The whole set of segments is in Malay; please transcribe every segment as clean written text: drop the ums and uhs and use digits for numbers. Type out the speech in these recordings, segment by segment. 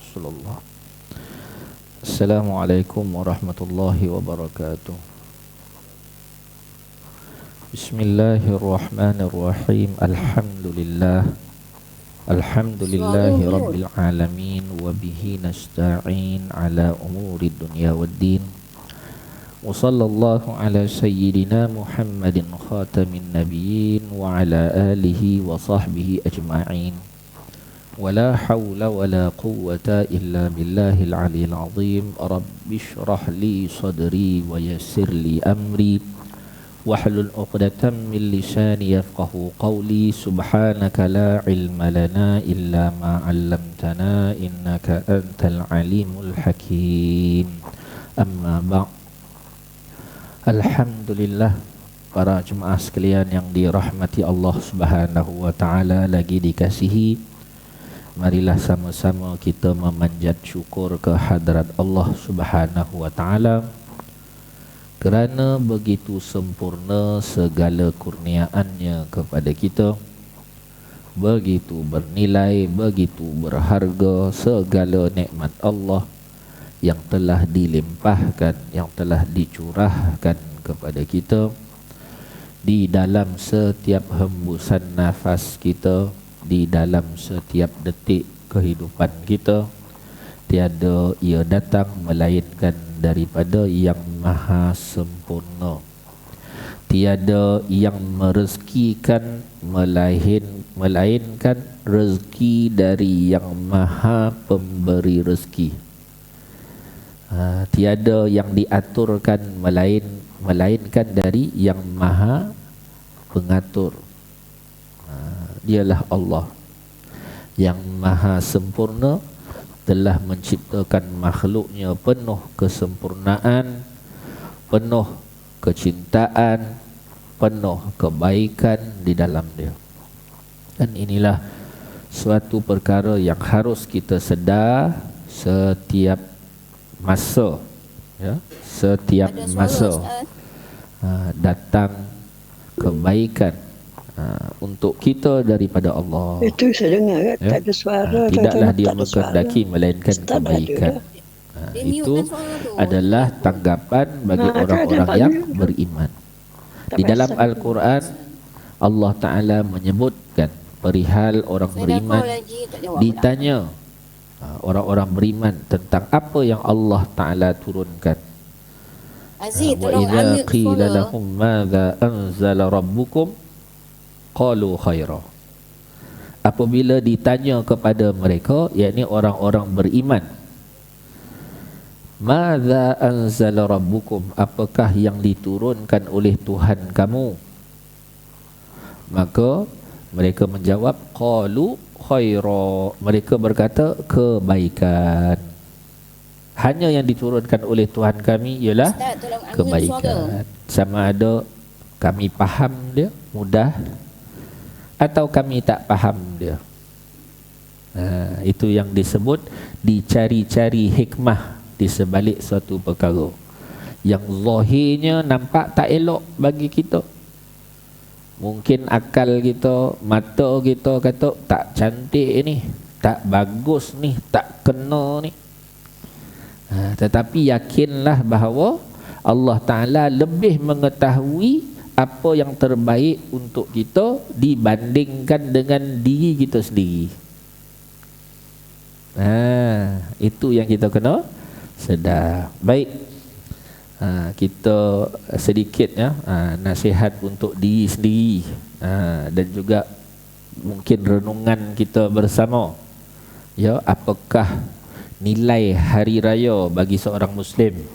Rasulullah. Assalamualaikum warahmatullahi wabarakatuh. Bismillahirrahmanirrahim. Alhamdulillahi rabbil alamin wa bihi nasta'in ala umuri dunya waddin. Wa sallallahu ala sayyidina Muhammadin khatamin nabiyyin wa ala alihi wa sahbihi ajma'in. Wala hawla wala quwwata illa billahil aliyyil azim. Rabbi shrah li sadri wa yassir li amri wahlul 'uqdatam min lisani yafqahu qawli. Subhanaka la ilma lana illa ma 'allamtana innaka antal alimul hakim. Amma ba'd. Alhamdulillah, para jemaah sekalian yang dirahmati Allah Subhanahu wa taala, lagi dikasihi, marilah sama-sama kita memanjat syukur ke hadrat Allah Subhanahu wa taala kerana begitu sempurna segala kurniaannya kepada kita, begitu bernilai, begitu berharga segala nikmat Allah yang telah dilimpahkan, yang telah dicurahkan kepada kita di dalam setiap hembusan nafas kita, di dalam setiap detik kehidupan kita. Tiada ia datang melainkan daripada yang maha sempurna. Tiada yang merezekikan melainkan rezeki dari yang maha pemberi rezeki. Tiada yang diaturkan melainkan dari yang maha pengatur. Dialah Allah yang maha sempurna, telah menciptakan makhluknya penuh kesempurnaan, penuh kecintaan, penuh kebaikan di dalam dia. Dan inilah suatu perkara yang harus kita sedar setiap masa, ya, setiap masa datang kebaikan untuk kita daripada Allah. Itu saya dengar kan, Ya? tak ada suara. Tidaklah dia tak ada menghendaki melainkan Ustaz kebaikan. Itu suara adalah tanggapan bagi orang-orang tak yang ada. beriman. Tak Di dalam pasal. Al-Quran, Allah Ta'ala menyebutkan perihal orang beriman. Ditanya orang-orang beriman tentang apa yang Allah Ta'ala turunkan. Aziz, Wa tolong idza ambil qila suara. lahum madza anzala rabbukum qalu khaira. Apabila ditanya kepada mereka, yakni orang-orang beriman, madza anzala rabbukum, apakah yang diturunkan oleh Tuhan kamu? Maka mereka menjawab qalu khaira, mereka berkata kebaikan. Hanya yang diturunkan oleh Tuhan kami ialah Ustaz, tolong ambil suara. kebaikan. Sama ada kami faham dia mudah atau kami tak faham dia. Itu yang disebut dicari-cari hikmah di sebalik suatu perkara yang zahirnya nampak tak elok bagi kita. Mungkin akal kita, mata kita kata tak cantik ni, tak bagus ni, tak kena ni. Tetapi yakinlah bahawa Allah Ta'ala lebih mengetahui apa yang terbaik untuk kita dibandingkan dengan diri kita sendiri. Itu yang kita kena sedar. Baik, kita sedikit ya nasihat untuk diri sendiri, dan juga mungkin renungan kita bersama. Ya, apakah nilai hari raya bagi seorang Muslim?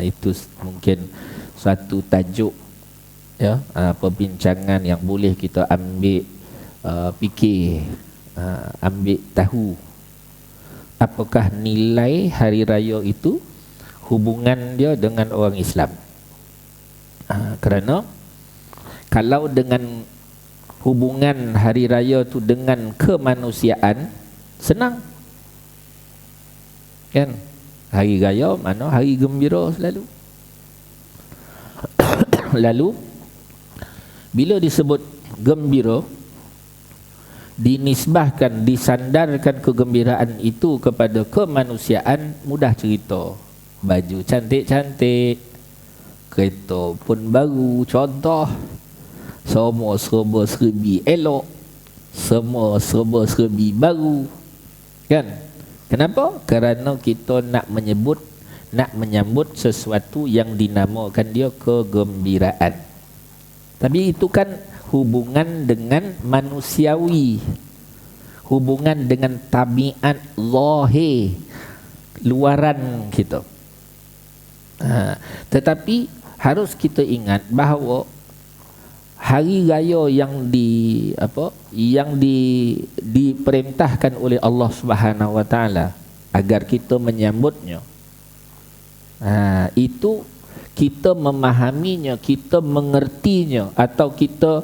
Itu mungkin satu tajuk, ya, perbincangan yang boleh kita ambil fikir, ambil tahu apakah nilai hari raya itu, hubungan dia dengan orang Islam. Kerana kalau dengan hubungan hari raya tu dengan kemanusiaan, senang kan? Hari raya mana hari gembira selalu. Lalu bila disebut gembira, dinisbahkan, disandarkan kegembiraan itu kepada kemanusiaan, mudah cerita. Baju cantik-cantik, kereta pun baru, contoh. Semua serba-serbi elok, semua serba-serbi baru. Kan? Kenapa? Kerana kita nak menyambut sesuatu yang dinamakan dia kegembiraan. Tapi itu kan hubungan dengan manusiawi, hubungan dengan tabiat zahir, luaran kita. Tetapi harus kita ingat bahawa hari raya yang diperintahkan oleh Allah Subhanahu wa taala agar kita menyambutnya, itu kita memahaminya, kita mengertinya atau kita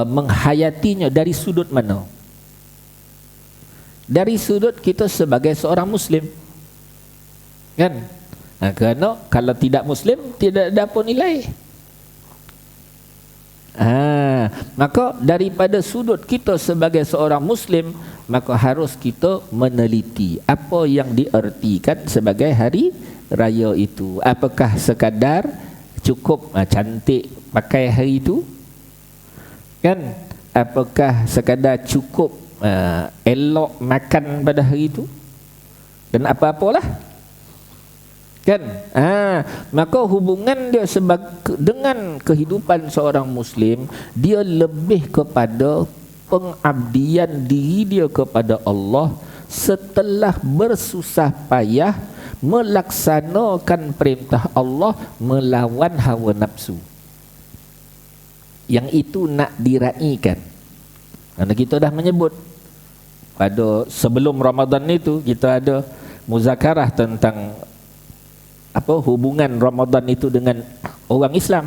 menghayatinya dari sudut mana? Dari sudut kita sebagai seorang Muslim, kan? Kerana kalau tidak Muslim tidak ada apa nilai. Maka daripada sudut kita sebagai seorang Muslim, maka harus kita meneliti apa yang diartikan sebagai hari raya itu. Apakah sekadar cukup cantik pakai hari itu, kan? Apakah sekadar cukup elok makan pada hari itu, dan apa-apalah, kan? Maka hubungan dia dengan kehidupan seorang Muslim, dia lebih kepada pengabdian diri dia kepada Allah setelah bersusah payah melaksanakan perintah Allah melawan hawa nafsu. Yang itu nak diraikan. Karena kita dah menyebut pada sebelum Ramadan itu, kita ada muzakarah tentang hubungan Ramadan itu dengan orang Islam.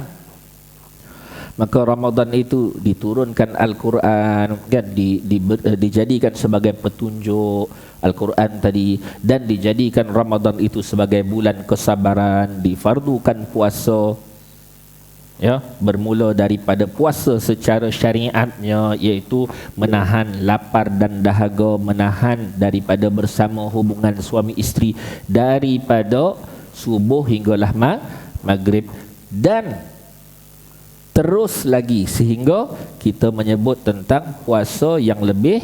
Maka Ramadan itu diturunkan Al-Quran, kan, dijadikan sebagai petunjuk Al-Quran tadi, dan dijadikan Ramadan itu sebagai bulan kesabaran, difardukan puasa, ya, bermula daripada puasa secara syariatnya, iaitu menahan lapar dan dahaga, menahan daripada bersama hubungan suami isteri daripada subuh hinggalah maghrib, dan terus lagi sehingga kita menyebut tentang puasa yang lebih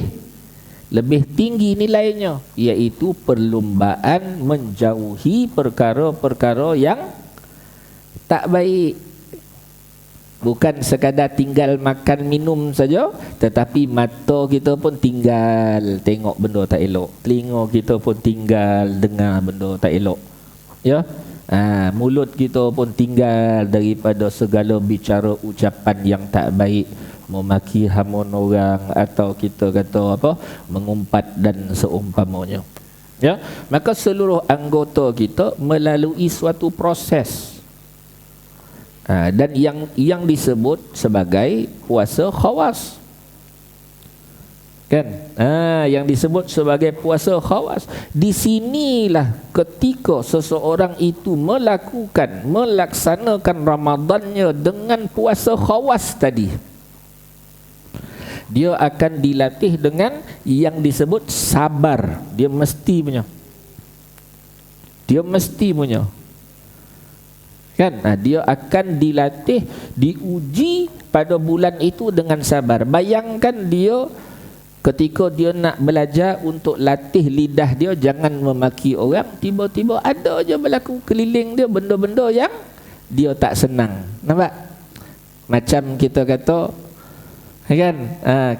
tinggi nilainya, iaitu perlumbaan menjauhi perkara-perkara yang tak baik. Bukan sekadar tinggal makan minum saja, tetapi mata kita pun tinggal tengok benda tak elok, telinga kita pun tinggal dengar benda tak elok, ya. Mulut kita pun tinggal daripada segala bicara ucapan yang tak baik, memaki hamun orang, atau kita kata mengumpat dan seumpamanya, ya. Maka seluruh anggota kita melalui suatu proses, dan yang disebut sebagai puasa khawas, kan? Yang disebut sebagai puasa khawas. Di sinilah ketika seseorang itu melaksanakan Ramadannya dengan puasa khawas tadi, dia akan dilatih dengan yang disebut sabar. Dia mesti punya, kan? Dia akan dilatih, diuji pada bulan itu dengan sabar. Bayangkan dia ketika dia nak belajar untuk latih lidah dia jangan memaki orang, tiba-tiba ada je berlaku keliling dia benda-benda yang dia tak senang. Nampak? Macam kita kata, kan,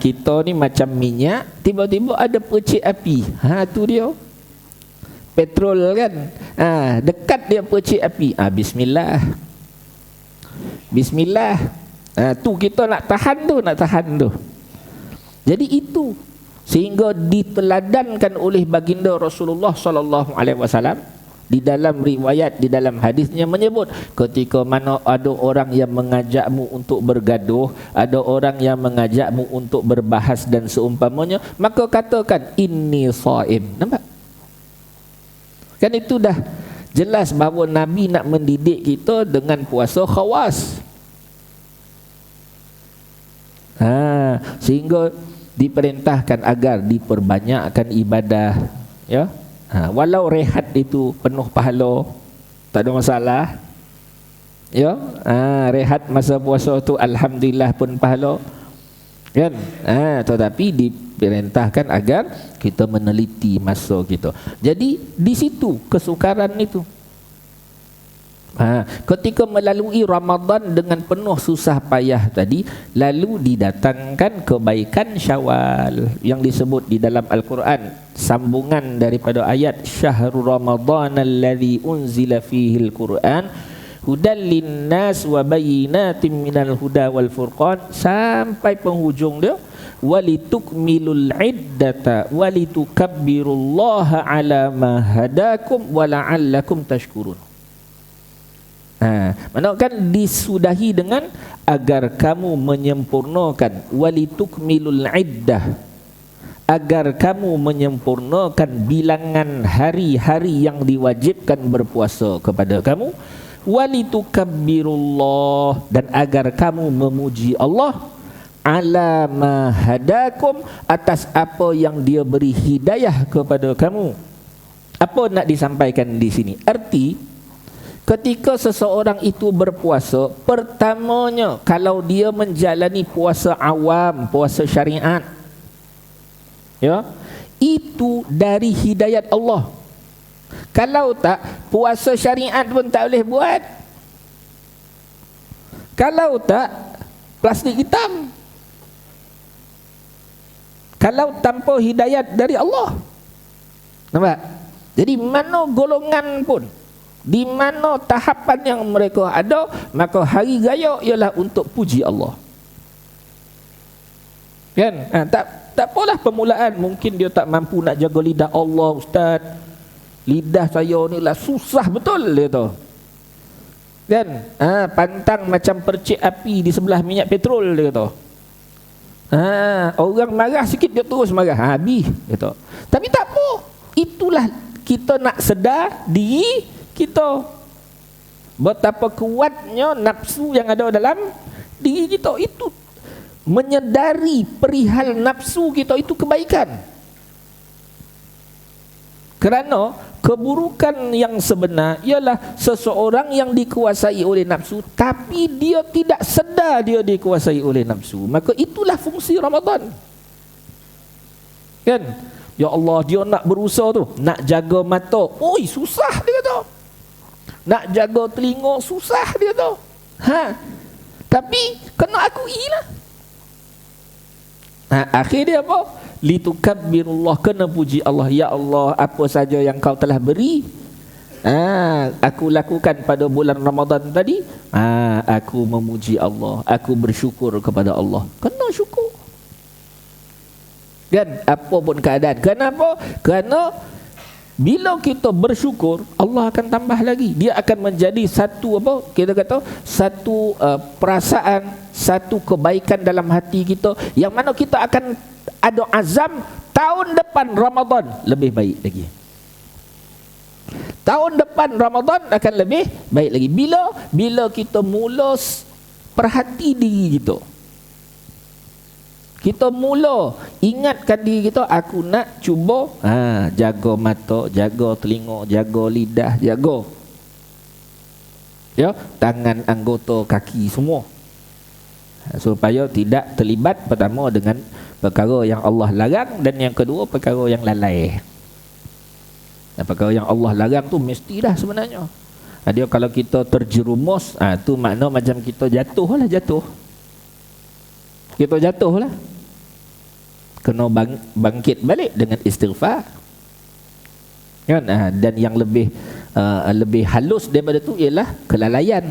kita ni macam minyak, tiba-tiba ada percik api. Tu dia petrol, kan. Dekat dia percik api, bismillah. Tu kita nak tahan tu. Jadi itu sehingga diteladankan oleh baginda Rasulullah sallallahu alaihi wasallam di dalam riwayat, di dalam hadisnya menyebut, ketika mana ada orang yang mengajakmu untuk bergaduh, ada orang yang mengajakmu untuk berbahas dan seumpamanya, maka katakan inni shaim. Nampak? Kan itu dah jelas bahawa Nabi nak mendidik kita dengan puasa khawas. Sehingga diperintahkan agar diperbanyakkan ibadah, ya. Walau rehat itu penuh pahala, tak ada masalah, ya. Rehat masa puasa tu alhamdulillah pun pahala, kan. Tetapi diperintahkan agar kita meneliti masa kita. Jadi di situ kesukaran itu. Ketika melalui Ramadan dengan penuh susah payah tadi, lalu didatangkan kebaikan Syawal yang disebut di dalam Al-Quran, sambungan daripada ayat syahrul Ramadan alladzi unzila fihi al-Quran hudal linnas wa bayyinatin minal huda wal furqan, sampai penghujung dia, walitukmilul iddata walitukabbirullaha ala ma hadakum wa la'allakum tashkurun. Mana kan disudahi dengan agar kamu menyempurnakan, walitukmilul iddah, agar kamu menyempurnakan bilangan hari-hari yang diwajibkan berpuasa kepada kamu, walitukabbirullah, dan agar kamu memuji Allah, ala ma hadakum, atas apa yang dia beri hidayah kepada kamu. Apa nak disampaikan di sini? Arti ketika seseorang itu berpuasa, pertamanya kalau dia menjalani puasa awam, puasa syariat, ya, itu dari hidayat Allah. Kalau tak, puasa syariat pun tak boleh buat. Kalau tak, plastik hitam. Kalau tanpa hidayat dari Allah. Nampak? Jadi mana golongan pun, di mana tahapan yang mereka ada, maka hari raya ialah untuk puji Allah, kan? Tak apalah permulaan, mungkin dia tak mampu nak jaga lidah Allah, ustaz, lidah saya ni lah susah betul, dia tu, kan? Pantang macam percik api di sebelah minyak petrol, dia tu. Orang marah sikit dia terus marah, habis, dia tu. Tapi tak apa, itulah kita nak sedar diri kita, betapa kuatnya nafsu yang ada dalam diri kita. Itu menyedari perihal nafsu kita itu kebaikan. Kerana keburukan yang sebenar ialah seseorang yang dikuasai oleh nafsu, tapi dia tidak sedar dia dikuasai oleh nafsu. Maka itulah fungsi Ramadan, kan? Ya Allah, dia nak berusaha tu, nak jaga mata, oi susah dia kata. Nak jaga telinga susah dia tu. Tapi kena akui lah. Akhir dia apa? Litukabbirullah, kena puji Allah. Ya Allah, apa saja yang kau telah beri, aku lakukan pada bulan Ramadan tadi, aku memuji Allah, aku bersyukur kepada Allah. Kena syukur, kan? Apa pun keadaan. Kenapa? Kerana bila kita bersyukur, Allah akan tambah lagi. Dia akan menjadi satu apa? Kita kata satu perasaan, satu kebaikan dalam hati kita, yang mana kita akan ada azam tahun depan Ramadan lebih baik lagi. Tahun depan Ramadan akan lebih baik lagi. Bila kita mula perhati diri kita, kita mula ingatkan diri kita, aku nak cuba jaga mata, jaga telinga, jaga lidah, jaga, ya, tangan, anggota kaki semua, supaya tidak terlibat pertama dengan perkara yang Allah larang, dan yang kedua perkara yang lalai. Dan perkara yang Allah larang tu mestilah sebenarnya. Dia kalau kita terjerumus, tu makna macam kita jatuh. Kita jatuh lah. Kena bangkit balik dengan istighfar, kan? Dan yang lebih halus daripada tu ialah kelalaian.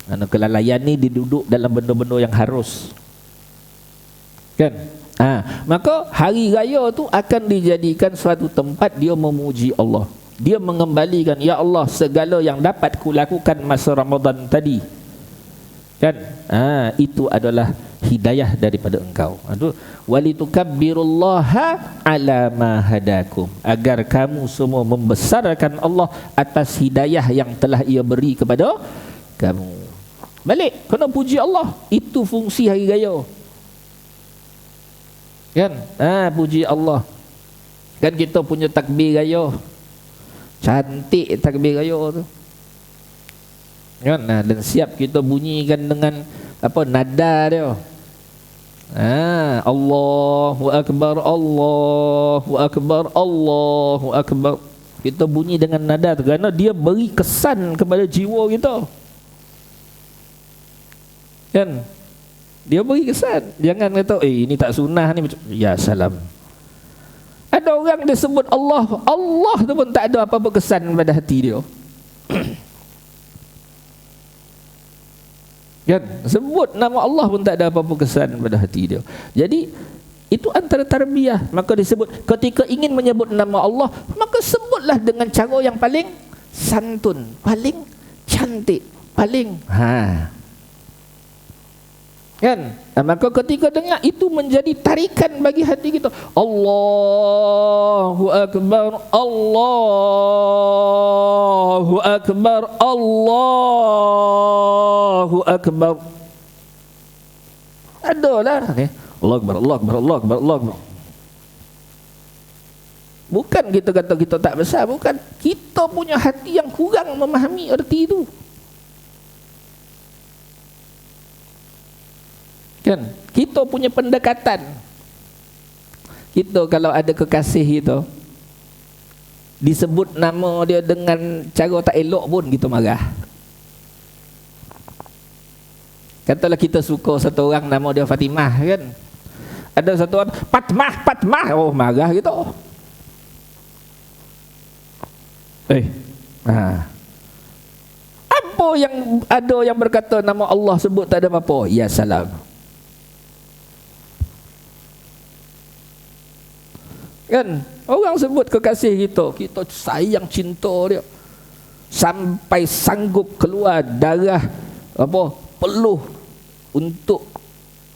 Kelalaian ni diduduk dalam benda-benda yang harus, kan? Maka hari raya tu akan dijadikan suatu tempat dia memuji Allah. Dia mengembalikan, ya Allah, segala yang dapat kulakukan masa Ramadan tadi, kan? Itu adalah hidayah daripada engkau. Walitukabbirullaha ala ma hadakum, agar kamu semua membesarkan Allah atas hidayah yang telah ia beri kepada kamu. Balik kena puji Allah. Itu fungsi hari raya. Kan? Puji Allah. Kan kita punya takbir raya. Cantik takbir raya tu. Kan? Dan siap kita bunyikan dengan nada dia. Allahu Akbar, Allahu Akbar, Allahu Akbar. Kita bunyi dengan nada tu kerana dia beri kesan kepada jiwa kita. Kan? Dia beri kesan. Jangan kata ini tak sunnah ni. Ya salam. Ada orang dia sebut Allah, Allah tu pun tak ada apa-apa kesan pada hati dia. Kan? Sebut nama Allah pun tak ada apa-apa kesan pada hati dia. Jadi itu antara tarbiyah. Maka disebut ketika ingin menyebut nama Allah, maka sebutlah dengan cara yang paling santun, paling cantik, paling kan? Maka ketika dengar itu menjadi tarikan bagi hati kita. Allahu Akbar, Allahu Akbar, Allahu Akbar. Adalah ni. Allah Akbar, Allah Akbar, Allah Akbar, Allah Akbar. Bukan kita kata kita tak besar, bukan. Kita punya hati yang kurang memahami erti itu. Kan? Kita punya pendekatan. Kita kalau ada kekasih kita, disebut nama dia dengan cara tak elok pun kita marah. Katalah kita suka satu orang nama dia Fatimah, kan? Ada satu orang Fatmah, Fatmah, oh marah gitu. Apa yang ada yang berkata nama Allah sebut tak ada apa-apa? Ya salam. Kan? Orang sebut kekasih kita, kita sayang cinta dia sampai sanggup keluar darah peluh untuk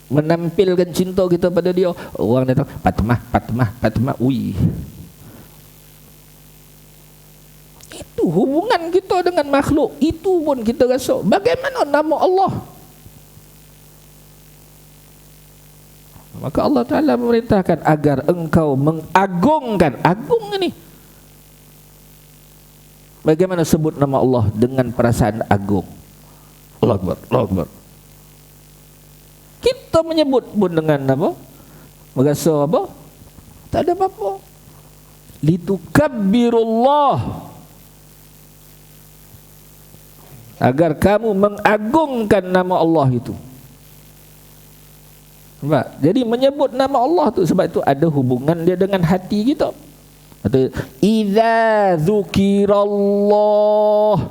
menampilkan cinta kita pada dia. Orang datang Fatimah, Fatimah, Fatimah. Itu hubungan kita dengan makhluk. Itu pun kita rasa. Bagaimana nama Allah? Maka Allah Ta'ala memerintahkan agar engkau mengagungkan. Agung ini. Bagaimana sebut nama Allah dengan perasaan agung? Allah Akbar, Allah Akbar. Kita menyebut pun dengan apa? Merasa apa? Tak ada apa-apa. Litukabbirullah. Agar kamu mengagungkan nama Allah itu. Sebab jadi menyebut nama Allah tu sebab itu ada hubungan dia dengan hati kita. Atau idza dzukirallah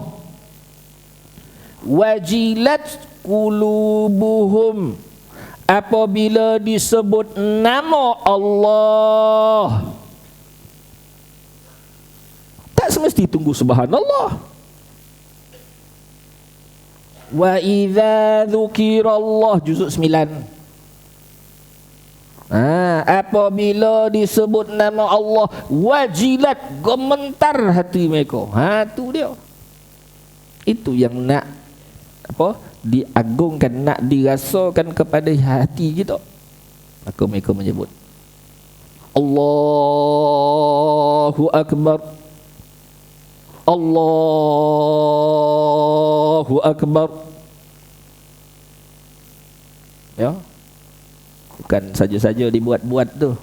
wajilat qulubuhum. Apabila disebut nama Allah, tak semesti tunggu subhanallah. Wa idza dzukirallah juzuk 9. Apabila disebut nama Allah, wajilat, gemetar hati mereka. Tu dia. Itu yang nak diagungkan, nak dirasakan kepada hati kita. Maka mereka menyebut Allahu Akbar, Allahu Akbar. Ya. Bukan saja-saja dibuat-buat tu.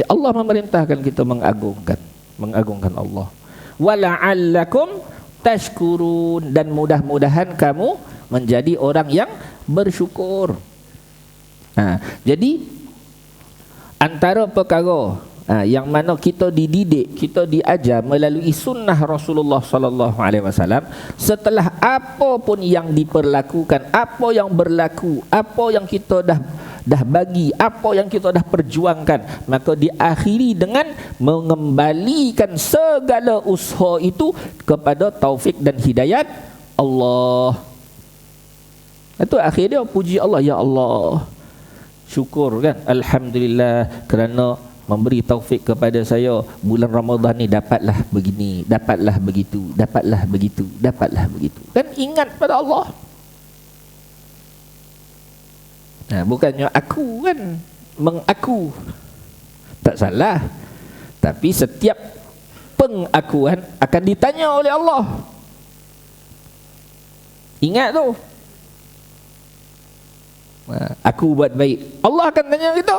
Allah memerintahkan kita mengagungkan Allah. Wala'allakum tashkurun, dan mudah-mudahan kamu menjadi orang yang bersyukur. Jadi antara perkara yang mana kita dididik, kita diajar melalui sunnah Rasulullah sallallahu alaihi wasallam, setelah apa pun yang diperlakukan, apa yang berlaku, apa yang kita dah bagi, apa yang kita dah perjuangkan, maka diakhiri dengan mengembalikan segala usaha itu kepada taufik dan hidayat Allah. Itu akhir dia puji Allah, ya Allah, syukur kan, alhamdulillah kerana memberi taufik kepada saya bulan Ramadan ni, dapatlah begini, dapatlah begitu, dapatlah begitu, dapatlah begitu. Kan ingat pada Allah. Bukannya aku kan, mengaku. Tak salah. Tapi setiap pengakuan akan ditanya oleh Allah. Ingat tu. Aku buat baik, Allah akan tanya kita.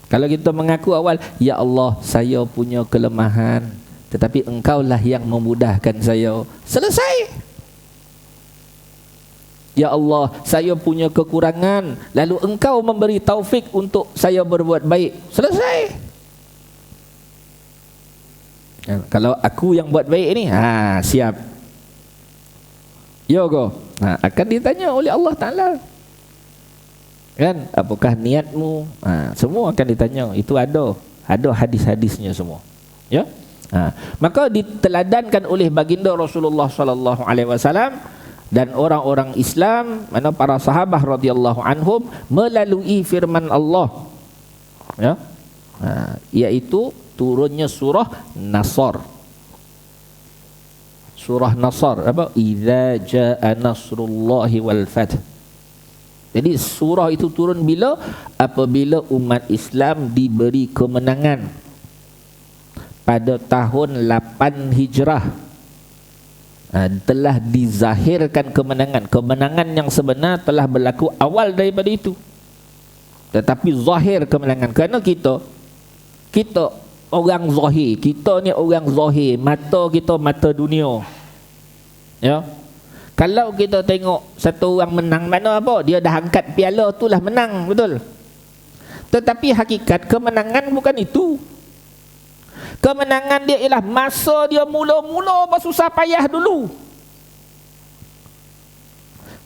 Kalau kita mengaku awal, ya Allah, saya punya kelemahan, tetapi engkaulah yang memudahkan saya. Selesai. Ya Allah, saya punya kekurangan, lalu engkau memberi taufik untuk saya berbuat baik. Selesai. Kalau aku yang buat baik ni, siap. Yo go. Akan ditanya oleh Allah Ta'ala. Kan? Apakah niatmu? Semua akan ditanya. Itu ada hadis-hadisnya semua. Ya. Maka diteladankan oleh baginda Rasulullah sallallahu alaihi wasallam dan orang-orang Islam, mana para sahabat radhiyallahu anhum, melalui firman Allah. Ya. Iaitu turunnya surah Nasr. Surah Nasr apa? Idza jaa nasrullahi wal fath. Jadi surah itu turun bila? Apabila umat Islam diberi kemenangan pada tahun 8 Hijrah. Telah dizahirkan kemenangan. Kemenangan yang sebenar telah berlaku awal daripada itu, tetapi zahir kemenangan. Kerana kita orang zahir, kita ni orang zahir, mata kita mata dunia. Ya. Kalau kita tengok satu orang menang, mana apa? Dia dah angkat piala tu lah menang, betul? Tetapi hakikat kemenangan bukan itu. Kemenangan dia ialah masa dia mula-mula bersusah payah dulu.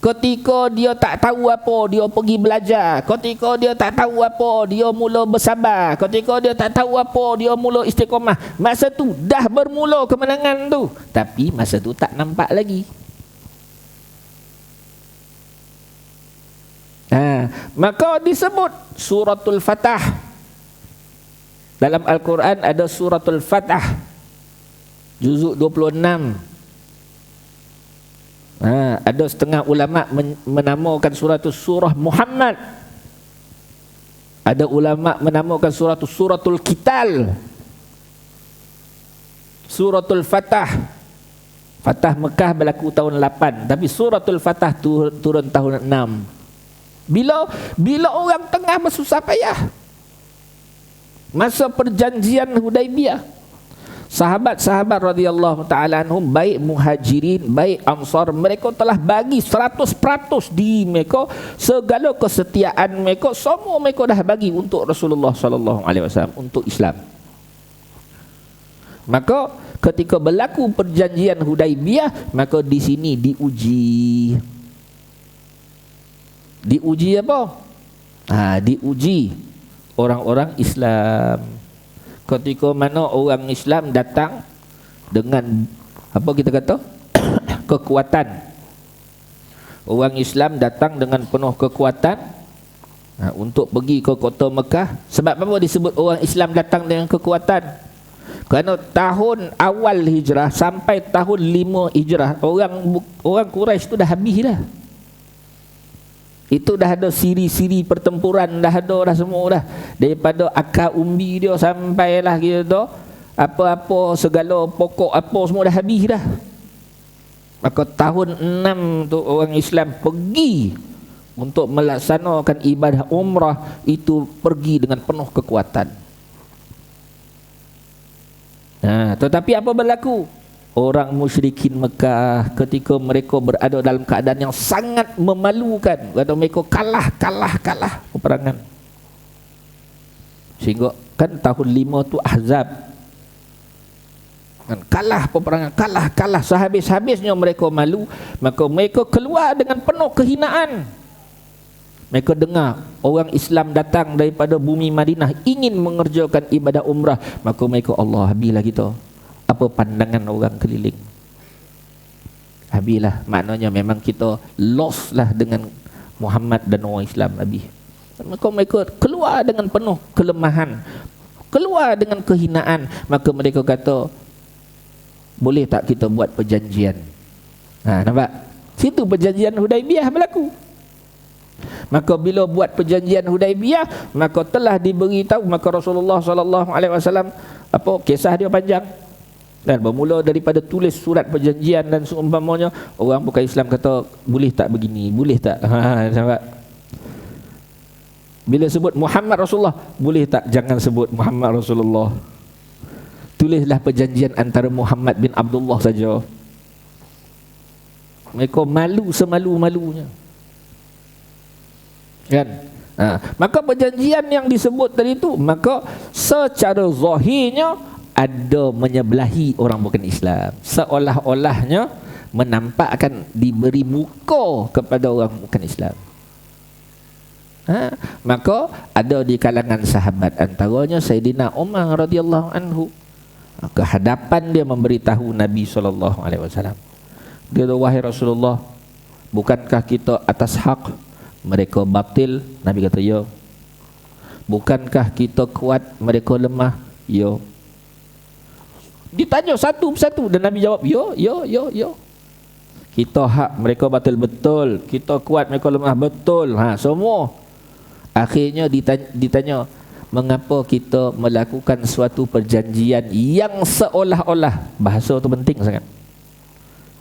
Ketika dia tak tahu apa, dia pergi belajar. Ketika dia tak tahu apa, dia mula bersabar. Ketika dia tak tahu apa, dia mula istiqamah. Masa tu dah bermula kemenangan tu. Tapi masa tu tak nampak lagi. Maka disebut suratul Fatah. Dalam Al-Quran ada suratul Fatah, juzuk 26. Ada setengah ulama menamakan surah Muhammad. Ada ulama menamakan suratul Qital, suratul Fatah. Fatah Mekah berlaku tahun 8, tapi suratul Fatah turun tahun 6. Bila orang tengah bersusah payah, masa perjanjian Hudaibiyah, sahabat-sahabat radhiyallahu ta'ala anhum, baik muhajirin, baik ansar, mereka telah bagi 100% diri mereka, segala kesetiaan mereka, semua mereka dah bagi untuk Rasulullah sallallahu alaihi wasallam, untuk Islam. Maka ketika berlaku perjanjian Hudaibiyah, maka di sini diuji apa? Diuji orang-orang Islam. Ketika mana orang Islam datang dengan apa kita kata kekuatan. Orang Islam datang dengan penuh kekuatan untuk pergi ke kota Mekah. Sebab apa disebut orang Islam datang dengan kekuatan? Kerana tahun awal hijrah sampai tahun 5 hijrah, orang Quraisy tu dah habis dah. Itu dah ada siri-siri pertempuran, dah semua dah. Daripada akar umbi dia sampailah gitu, apa-apa segala pokok apa semua dah habis dah. Maka tahun 6 tu orang Islam pergi untuk melaksanakan ibadah umrah, itu pergi dengan penuh kekuatan. Tetapi apa berlaku? Orang musyrikin Mekah ketika mereka berada dalam keadaan yang sangat memalukan, kata mereka kalah peperangan. Sehingga kan tahun 5 tu Ahzab, kan kalah peperangan, kalah sehabis-habisnya mereka malu. Maka mereka keluar dengan penuh kehinaan. Mereka dengar orang Islam datang daripada bumi Madinah ingin mengerjakan ibadah umrah, maka mereka, Allah, habislah kita. Apa pandangan orang keliling? Habislah, maknanya memang kita lost lah dengan Muhammad dan orang Islam habis. Maka mereka keluar dengan penuh kelemahan, keluar dengan kehinaan. Maka mereka kata, boleh tak kita buat perjanjian? Nampak? Situ perjanjian Hudaibiyah berlaku. Maka bila buat perjanjian Hudaibiyah, maka telah diberitahu, maka Rasulullah SAW, apa, kisah dia panjang. Dan bermula daripada tulis surat perjanjian dan seumpamanya. Orang bukan Islam kata, boleh tak begini, boleh tak? Nampak? Bila sebut Muhammad Rasulullah, boleh tak jangan sebut Muhammad Rasulullah? Tulislah perjanjian antara Muhammad bin Abdullah saja. Mereka malu semalu-malunya, kan? Maka perjanjian yang disebut tadi itu, maka secara zahirnya ada menyebelahi orang bukan Islam, seolah-olahnya menampakkan diberi muka kepada orang bukan Islam. Maka ada di kalangan sahabat, antaranya Sayyidina Umar radhiyallahu anhu, ke hadapan dia memberitahu Nabi SAW. Dia kata, wahai Rasulullah, bukankah kita atas hak, mereka batil? Nabi kata, ya. Bukankah kita kuat, mereka lemah? Ya. Ditanya satu persatu dan Nabi jawab, ya. Kita hak, mereka batil, betul. Kita kuat, mereka lemah, betul. Semua. Akhirnya ditanya, mengapa kita melakukan suatu perjanjian yang seolah-olah, bahasa tu penting sangat.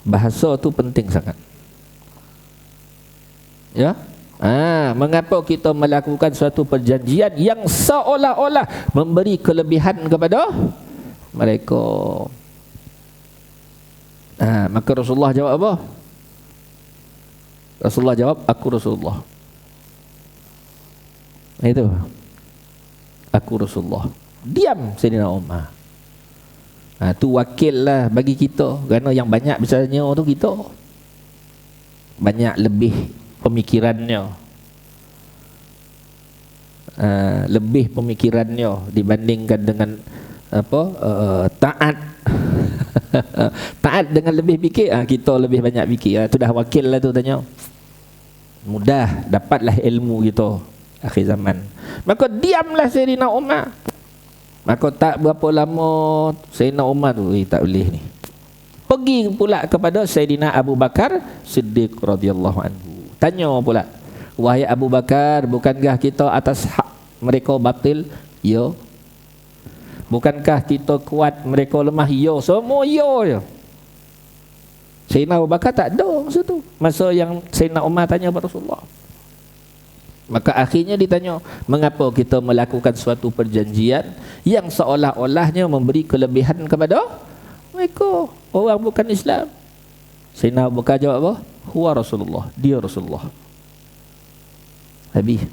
Bahasa tu penting sangat. Ya? Mengapa kita melakukan suatu perjanjian yang seolah-olah memberi kelebihan kepada mereka? Maka Rasulullah jawab apa? Rasulullah jawab, aku Rasulullah. Itu, aku Rasulullah. Diam Sayyidina Umar. Tu wakil lah bagi kita, kerana yang banyak bicaranya tu kita, banyak lebih pemikirannya, lebih pemikirannya dibandingkan dengan apa, taat. Taat dengan lebih fikir, kita lebih banyak fikir. Tu dah wakil lah tu, tanya. Mudah dapatlah ilmu kita akhir zaman. Maka diamlah Sayyidina Umar. Maka tak berapa lama Sayyidina Umar tu, tak boleh ni, pergi pula kepada Sayyidina Abu Bakar Siddiq radhiyallahu anhu. Tanya pula, wahai Abu Bakar, bukankah kita atas hak, mereka batil? Ya. Bukankah kita kuat, mereka lemah? Ya. Semua ya. Sayyidina Abu Bakar tak ada masa tu, masa yang Sayyidina Umar tanya kepada Rasulullah. Maka akhirnya ditanya, mengapa kita melakukan suatu perjanjian yang seolah-olahnya memberi kelebihan kepada mereka, orang bukan Islam? Sayyidina Abu Bakar jawab apa? Huwa Rasulullah, dia Rasulullah. Habis.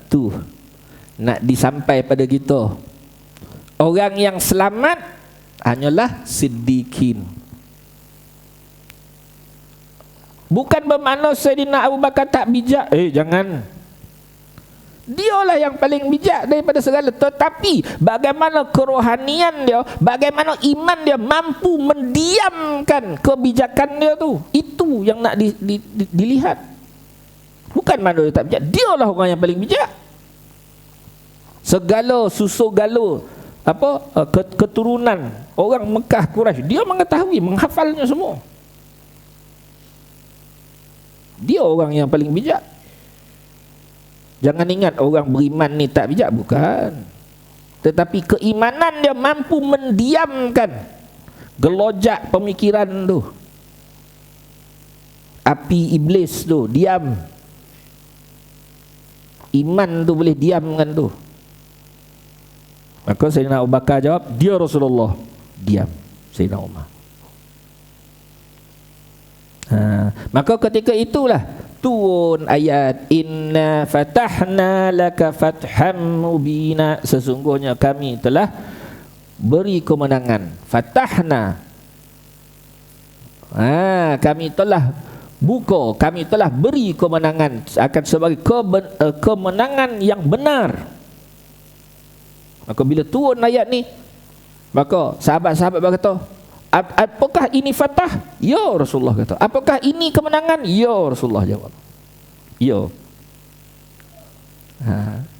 Tu nak disampai pada kita, orang yang selamat hanyalah siddiqin. Bukan bermakna Sayyidina Abu Bakar tak bijak. Jangan. Dialah yang paling bijak daripada segala. Tetapi bagaimana kerohanian dia, bagaimana iman dia mampu mendiamkan kebijakan dia tu, itu yang nak dilihat. Bukan mana dia tak bijak, dialah orang yang paling bijak. Segala susuk galo apa, keturunan orang Mekah Quraisy, dia mengetahui, menghafalnya semua. Dia orang yang paling bijak. Jangan ingat orang beriman ni tak bijak, bukan. Tetapi keimanan dia mampu mendiamkan gelojak pemikiran tu, api iblis tu, diam. Iman tu boleh diamkan tu. Maka Sayyidina Abu Bakar jawab, dia Rasulullah. Diam Sayyidina Umar. Maka ketika itulah turun ayat, inna fatahna laka fatham mubina, sesungguhnya kami telah beri kemenangan. Fatahna, kami telah buka, kami telah beri kemenangan, akan sebagai kemenangan yang benar. Maka bila turun ayat ni, maka sahabat-sahabat berkata, apakah ini fatah? Ya, Rasulullah kata. Apakah ini kemenangan? Ya, Rasulullah jawab. Ya.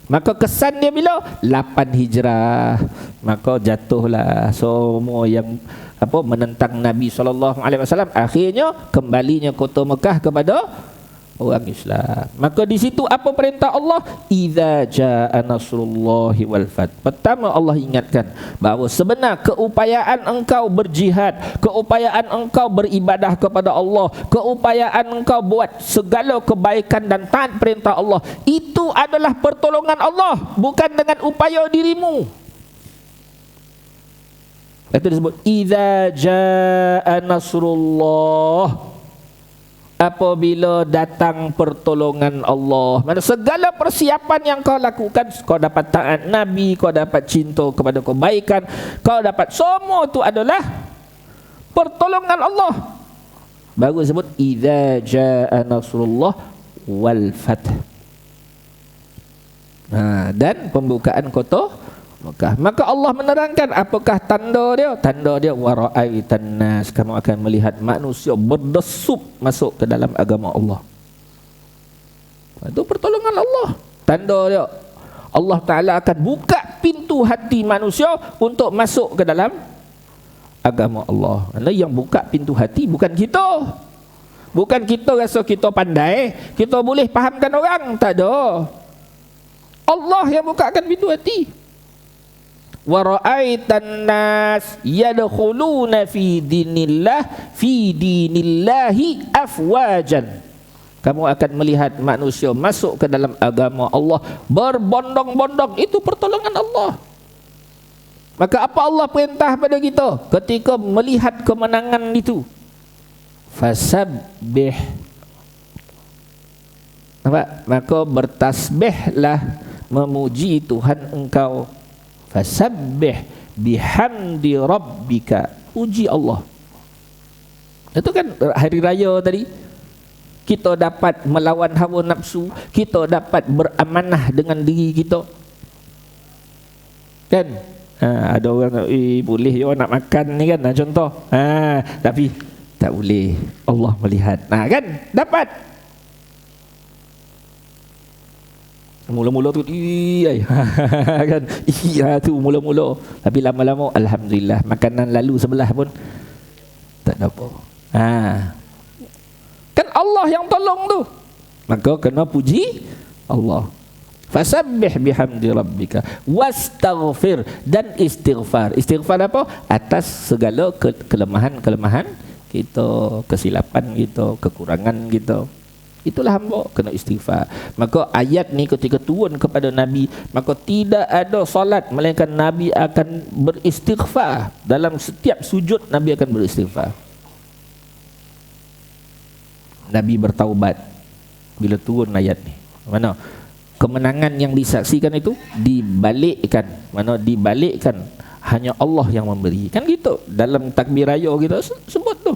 Maka kesan dia bila 8 hijrah, maka jatuhlah semua yang menentang Nabi SAW. Akhirnya kembalinya kota Mekah kepada orang Islam. Maka di situ apa perintah Allah? Idza jaa nasrullahi wal fath. Pertama Allah ingatkan bahawa sebenar keupayaan engkau berjihad, keupayaan engkau beribadah kepada Allah, keupayaan engkau buat segala kebaikan dan taat perintah Allah, itu adalah pertolongan Allah, bukan dengan upaya dirimu. Itu disebut idza jaa nasrullah, apabila datang pertolongan Allah. Mana segala persiapan yang kau lakukan, kau dapat taat Nabi, kau dapat cinta kepada kebaikan, kau dapat semua itu adalah pertolongan Allah. Baru disebut idza jaa nasrullah wal fath. Dan pembukaan kota Mekah. Maka Allah menerangkan apakah tanda dia? Tanda dia wara'aitan nas, kamu akan melihat manusia berdesup masuk ke dalam agama Allah. Itu pertolongan Allah. Tanda dia Allah Ta'ala akan buka pintu hati manusia untuk masuk ke dalam agama Allah. Yang buka pintu hati bukan kita. Bukan kita rasa kita pandai, kita boleh fahamkan orang. Tak ada. Allah yang bukakan pintu hati. Wa ra'aitan nas yadkhuluna fi dinillahi afwajan. Kamu akan melihat manusia masuk ke dalam agama Allah berbondong-bondong. Itu pertolongan Allah. Maka apa Allah perintah pada kita ketika melihat kemenangan itu? Fasabbih. Nampak? Maka bertasbihlah, memuji Tuhan engkau. Fasabbih bihamdi rabbika, puji Allah. Itu kan hari raya tadi, kita dapat melawan hawa nafsu, kita dapat beramanah dengan diri kita. Kan? Ada orang boleh ya nak makan ni kan, contoh. Tapi tak boleh, Allah melihat. Kan? Dapat. Mula-mula tu kan, tu mula-mula. Tapi lama-lama alhamdulillah, makanan lalu sebelah pun tak ada apa. Kan Allah yang tolong tu. Maka kena puji Allah. Fasabbih bihamdi rabbika wastaghfir, dan istighfar. Istighfar apa? Atas segala kelemahan-kelemahan kita, kesilapan kita, kekurangan kita. Itulah hamba kena istighfar. Maka ayat ni ketika turun kepada Nabi, maka tidak ada solat melainkan Nabi akan beristighfar. Dalam setiap sujud Nabi akan beristighfar. Nabi bertaubat bila turun ayat ni. Mana kemenangan yang disaksikan itu dibalikkan. Mana dibalikkan, hanya Allah yang memberi. Kan gitu. Dalam takbir raya kita sebut tu.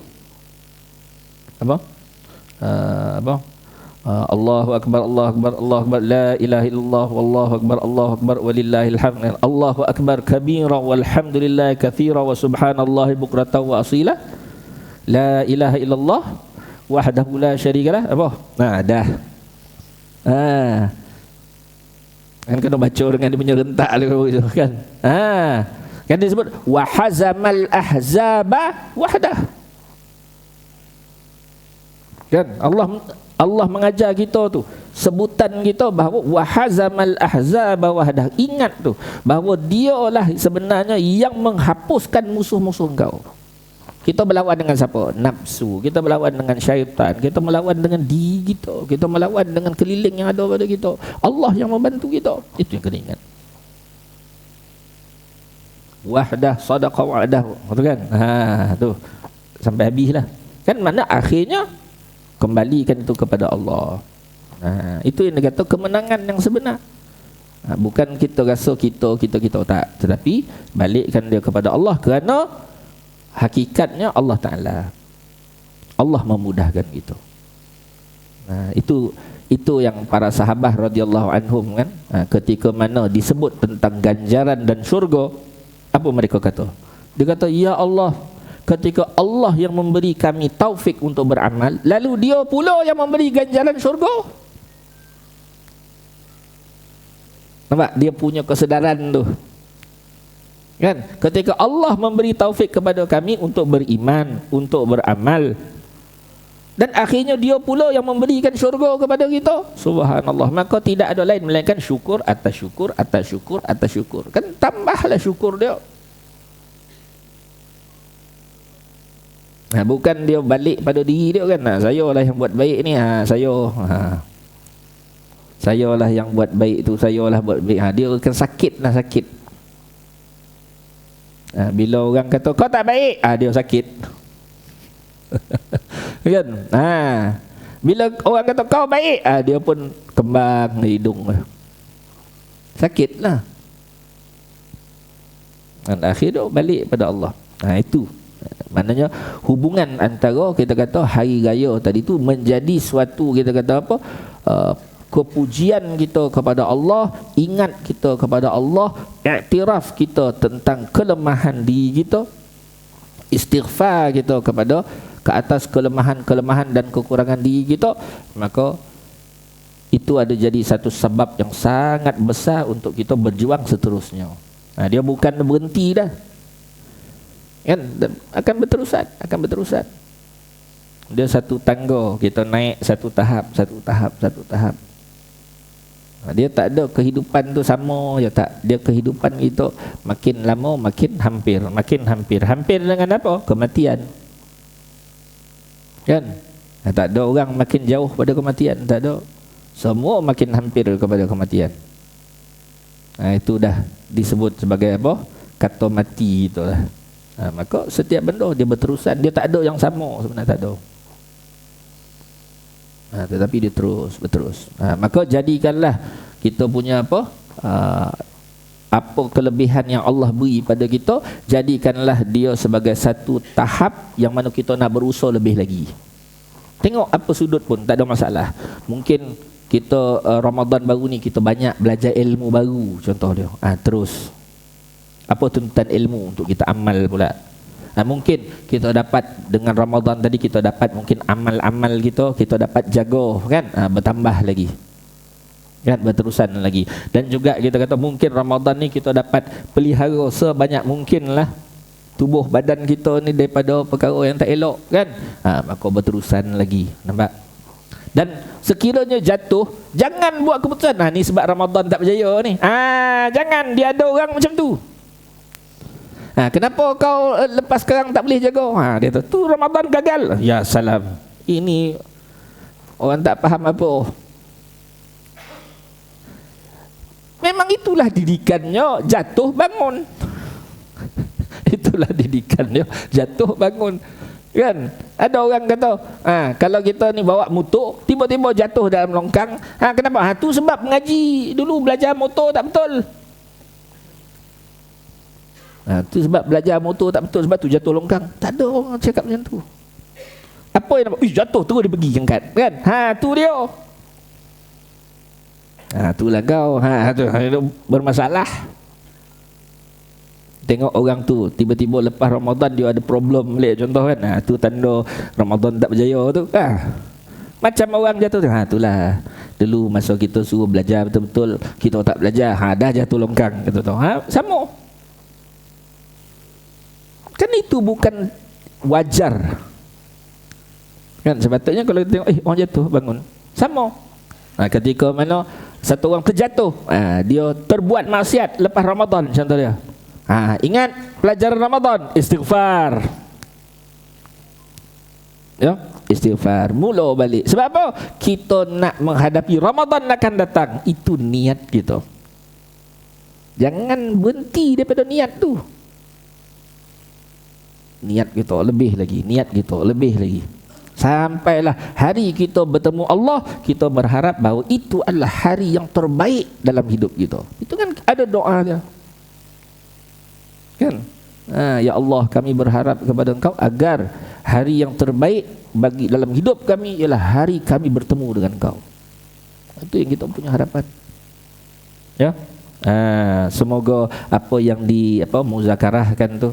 Apa? Allahu akbar, Allahu akbar, Allahu akbar, la ilaha illallah, wallahu akbar, Allahu akbar, walillahil hamd. Allahu akbar kabira walhamdulillah katsira wa subhanallahi bukratan wa asila. La ilaha illallah wahdahu la syarikalah. Apa? Dah. Kan kena baca dengan dia punya rentak kan. Kan disebut wa hazamal ahzaba wahdah. Kan Allah mengajar kita tu, sebutan kita bahawa wahazamal ahzaba wahdah. Ingat tu bahawa dialah sebenarnya yang menghapuskan musuh-musuh engkau. Kita berlawan dengan siapa? Nafsu. Kita berlawan dengan syaitan. Kita melawan dengan diri kita. Kita melawan dengan keliling yang ada pada kita. Allah yang membantu kita. Itu yang kena ingat. Wahdah sadaqa wa'dah. Betul kan? Tu sampai habislah. Kan mana akhirnya kembalikan itu kepada Allah. Itu yang dia kata kemenangan yang sebenar. Bukan kita rasa kita tak, tetapi balikkan dia kepada Allah, kerana hakikatnya Allah Ta'ala, Allah memudahkan itu. Itu yang para sahabat radhiyallahu anhum kan, ketika mana disebut tentang ganjaran dan syurga, apa mereka kata? Dia kata, ya Allah, ketika Allah yang memberi kami taufik untuk beramal, lalu dia pula yang memberi ganjaran syurga. Nampak? Dia punya kesedaran tu kan, ketika Allah memberi taufik kepada kami untuk beriman, untuk beramal, Dan akhirnya dia pula yang memberikan syurga kepada kita. Subhanallah. Maka tidak ada lain melainkan syukur atas syukur atas syukur atas syukur. Kan tambahlah syukur dia. Bukan dia balik pada diri dia kan. Saya lah yang buat baik ni. Saya lah yang buat baik tu. Saya lah buat baik. Dia akan sakit lah, sakit. Bila orang kata kau tak baik, dia sakit. Kan? Bila orang kata kau baik, dia pun kembang hidung. Sakit lah. Dan akhirnya balik pada Allah. Itu maknanya hubungan antara kita kata hari raya tadi tu menjadi suatu kita kata apa, kepujian kita kepada Allah, ingat kita kepada Allah, iktiraf kita tentang kelemahan diri kita, istighfar kita kepada ke atas kelemahan-kelemahan dan kekurangan diri kita. Maka itu ada jadi satu sebab yang sangat besar untuk kita berjuang seterusnya. Dia bukan berhenti dah, kan, akan berterusan. Dia satu tangga, kita naik satu tahap. Dia tak ada kehidupan tu sama je, tak. Dia kehidupan itu makin lama makin hampir. Hampir dengan apa? Kematian. Kan? Tak ada orang makin jauh pada kematian, tak ada. Semua makin hampir kepada kematian. Itu dah disebut sebagai apa? Kata mati itulah. Maka setiap benda dia berterusan, dia tak ada yang sama sebenarnya, tak ada. Tetapi dia berterus. Maka jadikanlah kita punya apa kelebihan yang Allah beri pada kita, jadikanlah dia sebagai satu tahap yang mana kita nak berusaha lebih lagi. Tengok apa sudut pun tak ada masalah. Mungkin kita Ramadan baru ni kita banyak belajar ilmu baru, contoh dia. Terus apa tuntutan ilmu untuk kita amal pula. Mungkin kita dapat dengan Ramadan tadi, kita dapat mungkin amal-amal kita dapat jaga kan, bertambah lagi kan, berterusan lagi. Dan juga kita kata mungkin Ramadan ni kita dapat pelihara sebanyak mungkin lah tubuh badan kita ni daripada perkara yang tak elok kan, maka berterusan lagi. Nampak? Dan sekiranya jatuh, jangan buat keputusan ni sebab Ramadan tak berjaya ni. Jangan, dia ada orang macam tu. Kenapa kau lepas sekarang tak boleh jaga? Dia kata, tu Ramadan gagal. Ya salam. Ini orang tak faham apa. Memang itulah didikannya, jatuh bangun. Itulah didikannya, jatuh bangun. Kan? Ada orang kata, kalau kita ni bawa motor, tiba-tiba jatuh dalam longkang. Kenapa? Tu sebab mengaji dulu belajar motor tak betul. Tu sebab belajar motor tak betul, sebab tu jatuh longkang. Tak ada orang cakap macam tu. Apa yang nampak? Jatuh terus dia pergi angkat kan? Tu dia. Itulah kau. Tu bermasalah. Tengok orang tu tiba-tiba lepas Ramadan dia ada problem balik, contoh kan. Tu tanda Ramadan tak berjaya tu. Macam orang jatuh tu. Itulah. Dulu masa kita suruh belajar betul-betul, kita tak belajar. Dah jatuh longkang gitu tu. Sama. Kan itu bukan wajar. Kan sepatutnya kalau kita tengok orang jatuh bangun. Sama. Ketika mana satu orang terjatuh, dia terbuat maksiat lepas Ramadan contoh dia. Ingat pelajaran Ramadan, istighfar. Ya, istighfar. Mula balik. Sebab apa? Kita nak menghadapi Ramadan akan datang. Itu niat kita. Jangan berhenti daripada niat tu. Niat kita lebih lagi, sampailah hari kita bertemu Allah, kita berharap bahawa itu adalah hari yang terbaik dalam hidup kita. Itu kan ada doa dia kan, ya Allah, kami berharap kepada Engkau agar hari yang terbaik bagi dalam hidup kami ialah hari kami bertemu dengan Engkau. Itu yang kita punya harapan, ya. Semoga apa yang muzakarahkan tu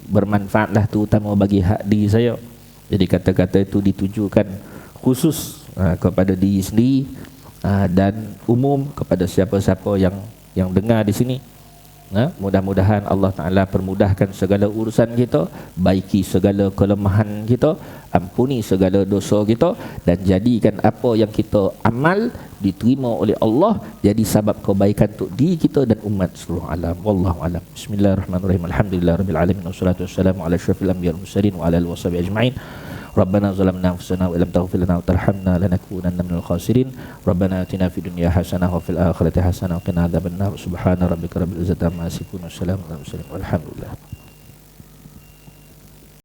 bermanfaatlah, terutama bagi hak diri saya. Jadi kata-kata itu ditujukan khusus kepada diri sendiri dan umum kepada siapa-siapa yang dengar di sini. Mudah-mudahan Allah Ta'ala permudahkan segala urusan kita, baiki segala kelemahan kita, ampuni segala dosa kita, dan jadikan apa yang kita amal diterima oleh Allah jadi sebab kebaikan untuk diri kita dan umat seluruh alam. Wallahu alam. Bismillahirrahmanirrahim. Alhamdulillahirabbil alamin wassalatu wassalamu ala asyrafil anbiya'i wal mursalin wa ala alihi washabihi ajma'in. Rabbana zalamna anfusana wa illam taghfir lana wa tarhamna lanakunanna minal khasirin. Rabbana atina fid dunya hasanah wa fil akhirati hasanah wa qina adzabannar. Subhana rabbika rabbil izzati amma yasifun wa salamun alal mursalin walhamdulillah.